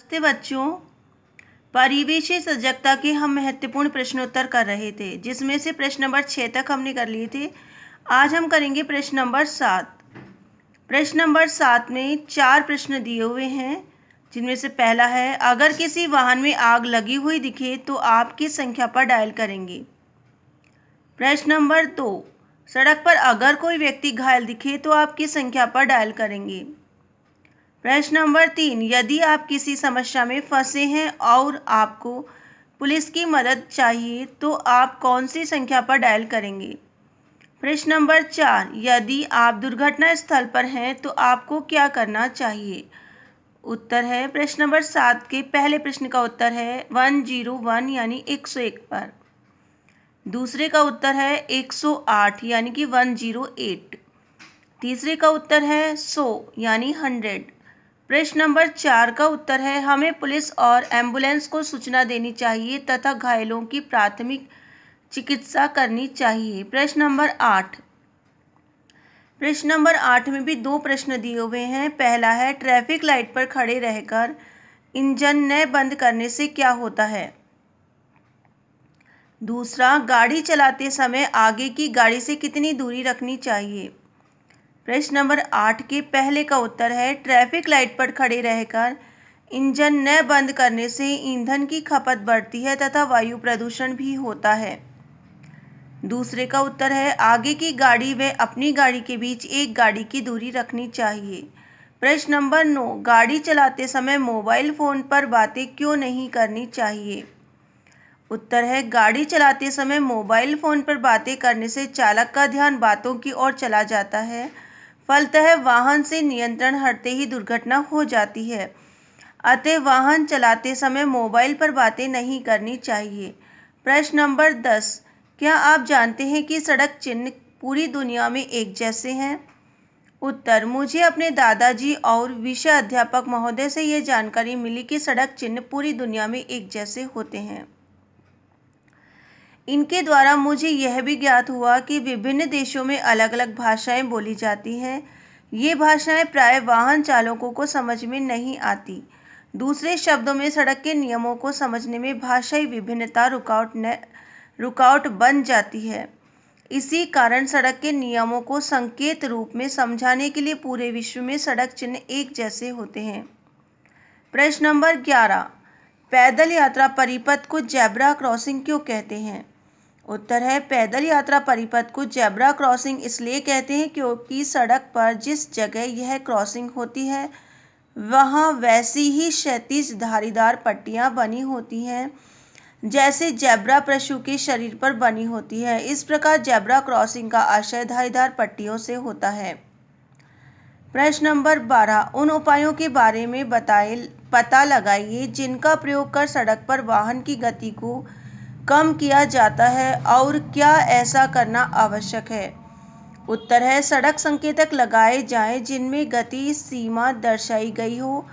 नमस्ते बच्चों। परिवेशी सजगता के हम महत्वपूर्ण प्रश्नोत्तर कर रहे थे, जिसमें से प्रश्न नंबर 6 तक हमने कर लिए थे। आज हम करेंगे प्रश्न नंबर 7। प्रश्न नंबर 7 में 4 प्रश्न दिए हुए हैं, जिनमें से पहला है, अगर किसी वाहन में आग लगी हुई दिखे तो आप किस संख्या पर डायल करेंगे। प्रश्न नंबर 2, सड़क पर अगर कोई व्यक्ति घायल दिखे तो आप किस संख्या पर डायल करेंगे। प्रश्न नंबर 3, यदि आप किसी समस्या में फंसे हैं और आपको पुलिस की मदद चाहिए तो आप कौन सी संख्या पर डायल करेंगे। प्रश्न नंबर 4, यदि आप दुर्घटना स्थल पर हैं तो आपको क्या करना चाहिए। उत्तर है प्रश्न नंबर 7 के पहले प्रश्न का उत्तर है 101 यानी 101 पर। दूसरे का उत्तर है 108 यानी कि 108। तीसरे का उत्तर है 100 यानी 100। प्रश्न नंबर 4 का उत्तर है, हमें पुलिस और एम्बुलेंस को सूचना देनी चाहिए तथा घायलों की प्राथमिक चिकित्सा करनी चाहिए। प्रश्न नंबर 8। प्रश्न नंबर 8 में भी 2 प्रश्न दिए हुए हैं। पहला है, ट्रैफिक लाइट पर खड़े रहकर इंजन न बंद करने से क्या होता है। दूसरा, गाड़ी चलाते समय आगे की गाड़ी से कितनी दूरी रखनी चाहिए। प्रश्न नंबर 8 के पहले का उत्तर है, ट्रैफिक लाइट पर खड़े रहकर इंजन न बंद करने से ईंधन की खपत बढ़ती है तथा वायु प्रदूषण भी होता है। दूसरे का उत्तर है, आगे की गाड़ी व अपनी गाड़ी के बीच एक गाड़ी की दूरी रखनी चाहिए। प्रश्न नंबर 9, गाड़ी चलाते समय मोबाइल फ़ोन पर बातें क्यों नहीं करनी चाहिए। उत्तर है, गाड़ी चलाते समय मोबाइल फ़ोन पर बातें करने से चालक का ध्यान बातों की ओर चला जाता है। फलतः वाहन से नियंत्रण हटते ही दुर्घटना हो जाती है। अतः वाहन चलाते समय मोबाइल पर बातें नहीं करनी चाहिए। प्रश्न नंबर 10, क्या आप जानते हैं कि सड़क चिन्ह पूरी दुनिया में एक जैसे हैं। उत्तर, मुझे अपने दादाजी और विषय अध्यापक महोदय से यह जानकारी मिली कि सड़क चिन्ह पूरी दुनिया में एक जैसे होते हैं। इनके द्वारा मुझे यह भी ज्ञात हुआ कि विभिन्न देशों में अलग अलग भाषाएं बोली जाती हैं। ये भाषाएं प्राय वाहन चालकों को समझ में नहीं आती। दूसरे शब्दों में, सड़क के नियमों को समझने में भाषाई विभिन्नता रुकावट बन जाती है। इसी कारण सड़क के नियमों को संकेत रूप में समझाने के लिए पूरे विश्व में सड़क चिन्ह एक जैसे होते हैं। प्रश्न नंबर 11, पैदल यात्रा परिपथ को जेब्रा क्रॉसिंग क्यों कहते हैं। उत्तर है, पैदल यात्रा परिपथ को जेब्रा क्रॉसिंग इसलिए कहते हैं क्योंकि सड़क पर जिस जगह यह क्रॉसिंग होती है वहाँ वैसी ही क्षैतिज धारीदार पट्टियाँ बनी होती हैं जैसे जेब्रा पशु के शरीर पर बनी होती है। इस प्रकार जेब्रा क्रॉसिंग का आशय धारीदार पट्टियों से होता है। प्रश्न नंबर 12, उन उपायों के बारे में पता लगाइए जिनका प्रयोग कर सड़क पर वाहन की गति को कम किया जाता है और क्या ऐसा करना आवश्यक है। उत्तर है, सड़क संकेतक लगाए जाएं जिनमें गति सीमा दर्शाई गई हो।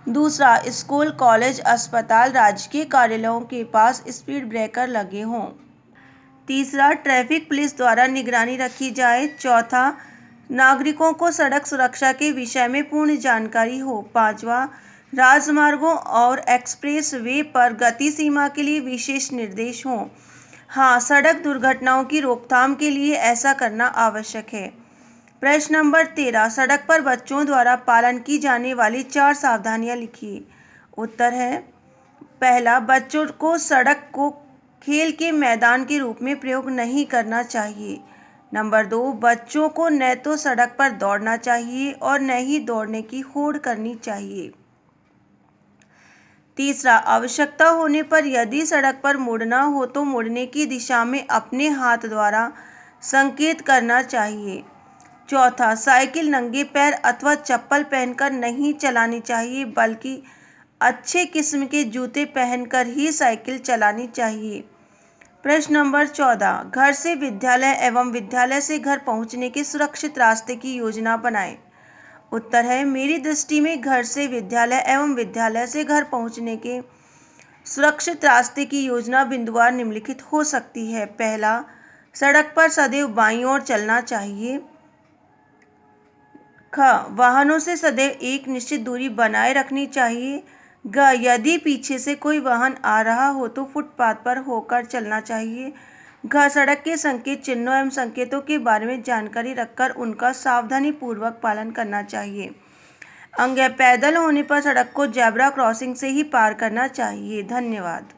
दूसरा, स्कूल, कॉलेज, अस्पताल, राजकीय कार्यालयों के पास स्पीड ब्रेकर लगे हों। तीसरा, ट्रैफिक पुलिस द्वारा निगरानी रखी जाए। चौथा, नागरिकों को सड़क सुरक्षा के विषय में पूर्ण जानकारी हो। पांचवा, राजमार्गों और एक्सप्रेस वे पर गति सीमा के लिए विशेष निर्देश हों। हाँ, सड़क दुर्घटनाओं की रोकथाम के लिए ऐसा करना आवश्यक है। प्रश्न नंबर 13, सड़क पर बच्चों द्वारा पालन की जाने वाली 4 सावधानियां लिखिए। उत्तर है, पहला, बच्चों को सड़क को खेल के मैदान के रूप में प्रयोग नहीं करना चाहिए। नंबर 2, बच्चों को न तो सड़क पर दौड़ना चाहिए और न ही दौड़ने की होड़ करनी चाहिए। तीसरा, आवश्यकता होने पर यदि सड़क पर मुड़ना हो तो मुड़ने की दिशा में अपने हाथ द्वारा संकेत करना चाहिए। चौथा, साइकिल नंगे पैर अथवा चप्पल पहनकर नहीं चलानी चाहिए बल्कि अच्छे किस्म के जूते पहनकर ही साइकिल चलानी चाहिए। प्रश्न नंबर 14, घर से विद्यालय एवं विद्यालय से घर पहुंचने के सुरक्षित रास्ते की योजना बनाएं। उत्तर है, मेरी दृष्टि में घर से विद्यालय एवं विद्यालय से घर पहुंचने के सुरक्षित रास्ते की योजना बिंदुवार निम्नलिखित हो सकती है। पहला, सड़क पर सदैव बाईं ओर चलना चाहिए। ख, वाहनों से सदैव एक निश्चित दूरी बनाए रखनी चाहिए। ग यदि पीछे से कोई वाहन आ रहा हो तो फुटपाथ पर होकर चलना चाहिए। घ सड़क के संकेत चिन्हों एवं संकेतों के बारे में जानकारी रखकर उनका सावधानी पूर्वक पालन करना चाहिए। अंग पैदल होने पर सड़क को जेब्रा क्रॉसिंग से ही पार करना चाहिए। धन्यवाद।